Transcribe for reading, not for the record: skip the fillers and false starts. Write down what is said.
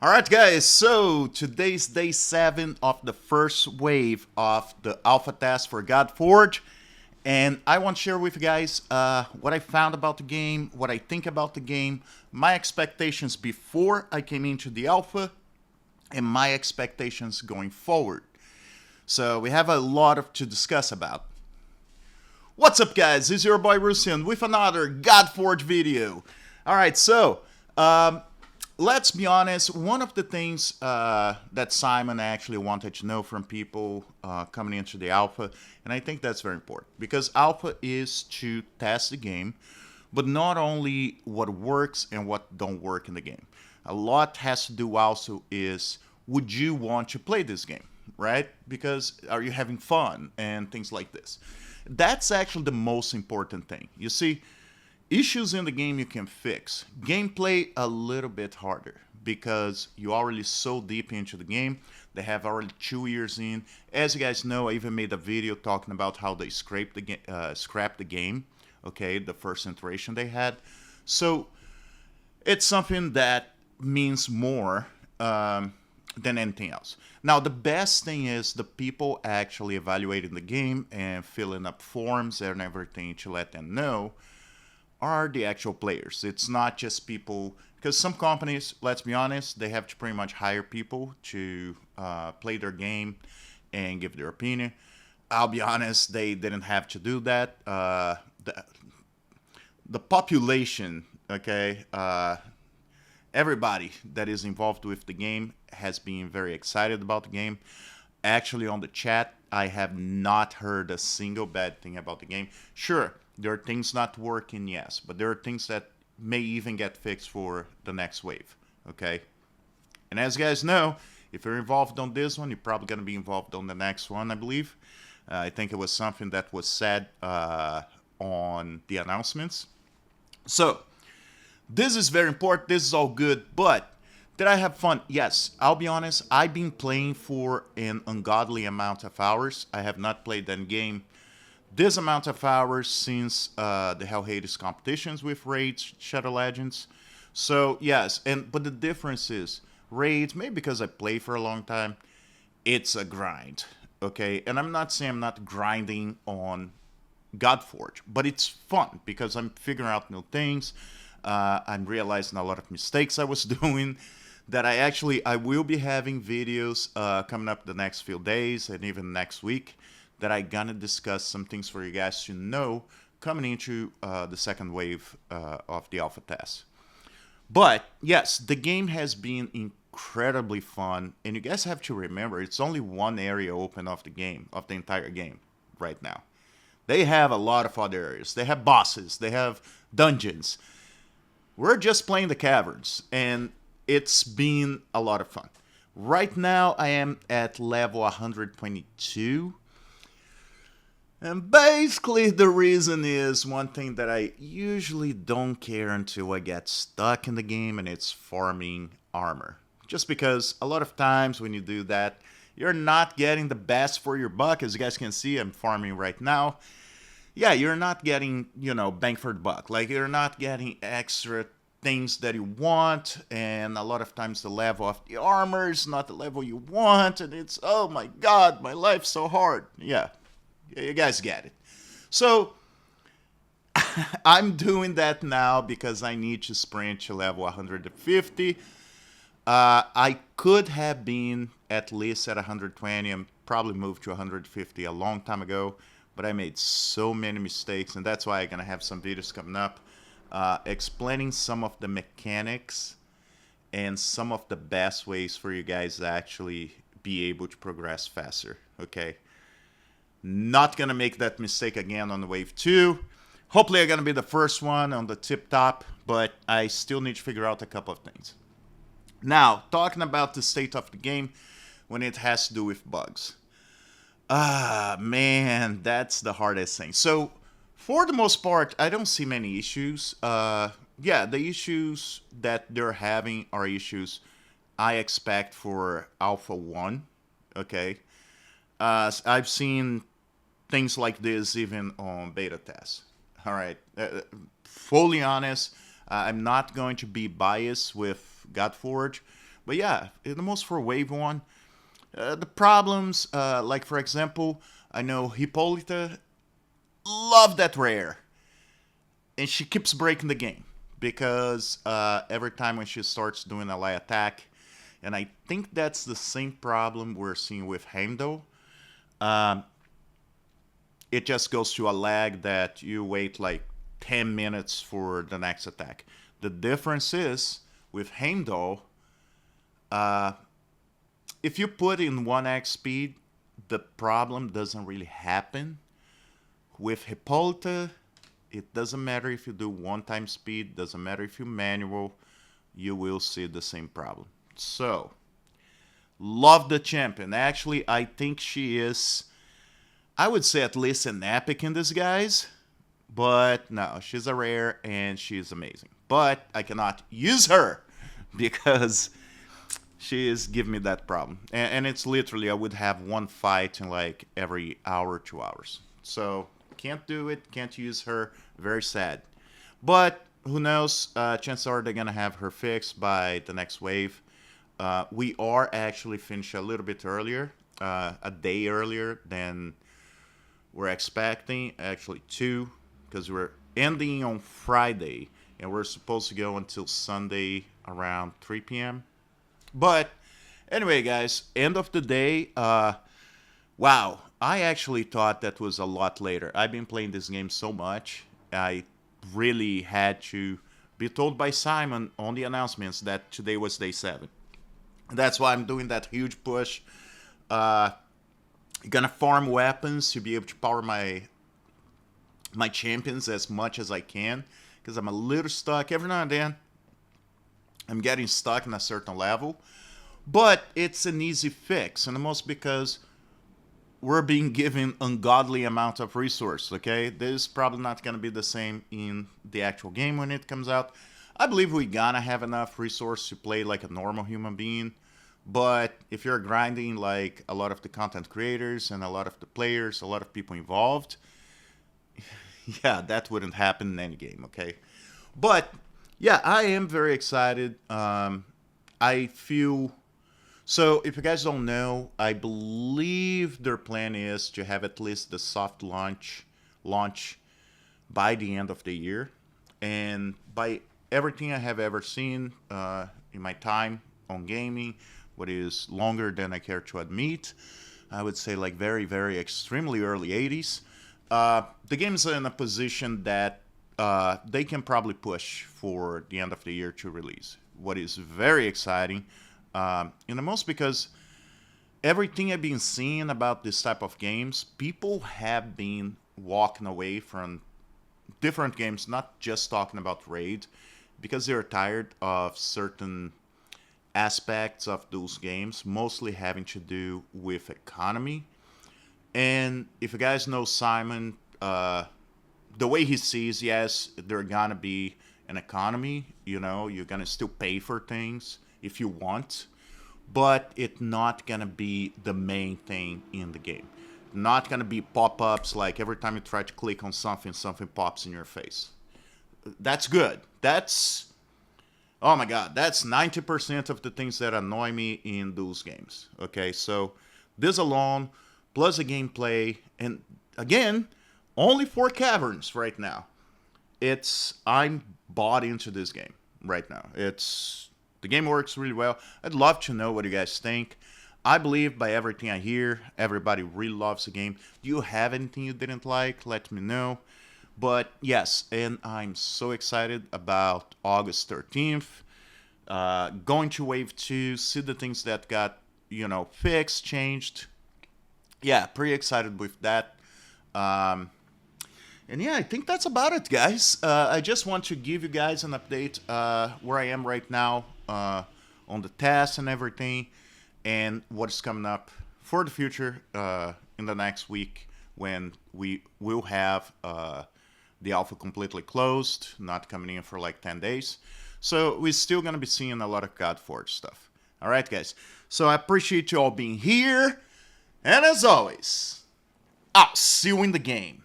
Alright guys, so today's day 7 of the first wave of the alpha test for GodForge. And I want to share with you guys what I found about the game, what I think about the game, my expectations before I came into the alpha, and my expectations going forward. So we have a lot to discuss about. What's up guys, this is your boy Russian with another GodForge video. Alright, so let's be honest, one of the things that Simon actually wanted to know from people coming into the alpha, and I think that's very important, because alpha is to test the game, but not only what works and what don't work in the game. A lot has to do also is, would you want to play this game, right? Because are you having fun and things like this. That's actually the most important thing. You see, issues in the game you can fix. Gameplay a little bit harder because you're already so deep into the game. They have already 2 years in. As you guys know, I even made a video talking about how they scrapped the game. Okay, the first iteration they had. So it's something that means more than anything else. Now, the best thing is the people actually evaluating the game and filling up forms and everything to let them know are the actual players. It's not just people, because some companies, let's be honest, they have to pretty much hire people to play their game and give their opinion. I'll be honest, they didn't have to do that. The population, okay, everybody that is involved with the game has been very excited about the game. Actually, on the chat, I have not heard a single bad thing about the game. Sure, there are things not working, yes, but there are things that may even get fixed for the next wave, okay? And as you guys know, if you're involved on this one, you're probably going to be involved on the next one, I believe. I think it was something that was said on the announcements. So, this is very important, this is all good, but did I have fun? Yes, I'll be honest, I've been playing for an ungodly amount of hours. I have not played that game this amount of hours since the Hell Hades competitions with Raids, Shadow Legends. So yes, but the difference is, Raids, maybe because I play for a long time, it's a grind, okay? And I'm not saying I'm not grinding on GodForge, but it's fun because I'm figuring out new things. I'm realizing a lot of mistakes I was doing that I will be having videos coming up the next few days and even next week that I'm gonna discuss some things for you guys to know coming into the second wave of the alpha test. But yes, the game has been incredibly fun, and you guys have to remember it's only one area open of the game, of the entire game right now. They have a lot of other areas. They have bosses, they have dungeons. We're just playing the Caverns, and it's been a lot of fun. Right now, I am at level 122. And basically, the reason is one thing that I usually don't care until I get stuck in the game, and it's farming armor. Just because a lot of times when you do that, you're not getting the best for your buck. As you guys can see, I'm farming right now. Yeah, you're not getting, bang for the buck. Like, you're not getting extra things that you want, and a lot of times the level of the armor is not the level you want, and it's, oh my god, my life's so hard. Yeah, you guys get it. So, I'm doing that now because I need to sprint to level 150. I could have been at least at 120 and probably moved to 150 a long time ago, but I made so many mistakes, and that's why I'm gonna have some videos coming up explaining some of the mechanics and some of the best ways for you guys to actually be able to progress faster, okay? Not gonna make that mistake again on the wave 2. Hopefully I'm gonna be the first one on the tip top, but I still need to figure out a couple of things. Now, talking about the state of the game when it has to do with bugs. Man, that's the hardest thing. So, for the most part, I don't see many issues. Yeah, the issues that they're having are issues I expect for Alpha 1, okay? I've seen things like this even on beta tests. All right, fully honest, I'm not going to be biased with GodForge, But yeah, the most for wave one. The problems, like for example, I know Hippolyta love that rare, and she keeps breaking the game because every time when she starts doing a light attack, and I think that's the same problem we're seeing with Heimdall. Um, it just goes to a lag that you wait like 10 minutes for the next attack. The difference is with Heimdall, uh, if you put in 1x speed, the problem doesn't really happen. With Hippolyta, it doesn't matter if you do 1 time speed, doesn't matter if you manual, you will see the same problem. So, love the champion. Actually, I think she is, I would say at least an epic in disguise. But no, she's a rare and she's amazing. But I cannot use her because she is giving me that problem. And it's literally, I would have one fight in like every hour, 2 hours. So can't do it, can't use her. Very sad. But who knows? Chances are they're going to have her fixed by the next wave. We are actually finished a little bit earlier, a day earlier than we're expecting. Actually, two, because we're ending on Friday and we're supposed to go until Sunday around 3 p.m. But anyway, guys, end of the day. Wow, I actually thought that was a lot later. I've been playing this game so much. I really had to be told by Simon on the announcements that today was day 7. That's why I'm doing that huge push. Gonna farm weapons to be able to power my champions as much as I can, because I'm a little stuck. Every now and then, I'm getting stuck in a certain level. But it's an easy fix, and the most because we're being given ungodly amount of resource, okay? This is probably not going to be the same in the actual game when it comes out. I believe we're gonna have enough resource to play like a normal human being. But if you're grinding like a lot of the content creators and a lot of the players, a lot of people involved, yeah, that wouldn't happen in any game, okay? But yeah, I am very excited. I feel so. If you guys don't know, I believe their plan is to have at least the soft launch by the end of the year, and by everything I have ever seen in my time on gaming, what is longer than I care to admit, I would say like very, very extremely early 80s. The game's in a position that they can probably push for the end of the year to release. What is very exciting, in the most because everything I've been seeing about this type of games, people have been walking away from different games, not just talking about Raid, because they're tired of certain aspects of those games, mostly having to do with economy. And if you guys know Simon, the way he sees, yes, there gonna be an economy. You know, you're gonna still pay for things if you want, but it's not gonna be the main thing in the game. Not gonna be pop-ups like every time you try to click on something, something pops in your face. That's good. That's, oh my god, that's 90% of the things that annoy me in those games. Okay, so this alone, plus the gameplay, and again, only 4 caverns right now. I'm bought into this game right now. The game works really well. I'd love to know what you guys think. I believe by everything I hear, everybody really loves the game. Do you have anything you didn't like? Let me know. But yes, and I'm so excited about August 13th. Going to Wave 2, see the things that got, fixed, changed. Yeah, pretty excited with that. And yeah, I think that's about it, guys. I just want to give you guys an update where I am right now on the tests and everything, and what's coming up for the future in the next week when we will have the alpha completely closed, not coming in for like 10 days. So we're still going to be seeing a lot of GodForge stuff. All right, guys. So I appreciate you all being here. And as always, I'll see you in the game.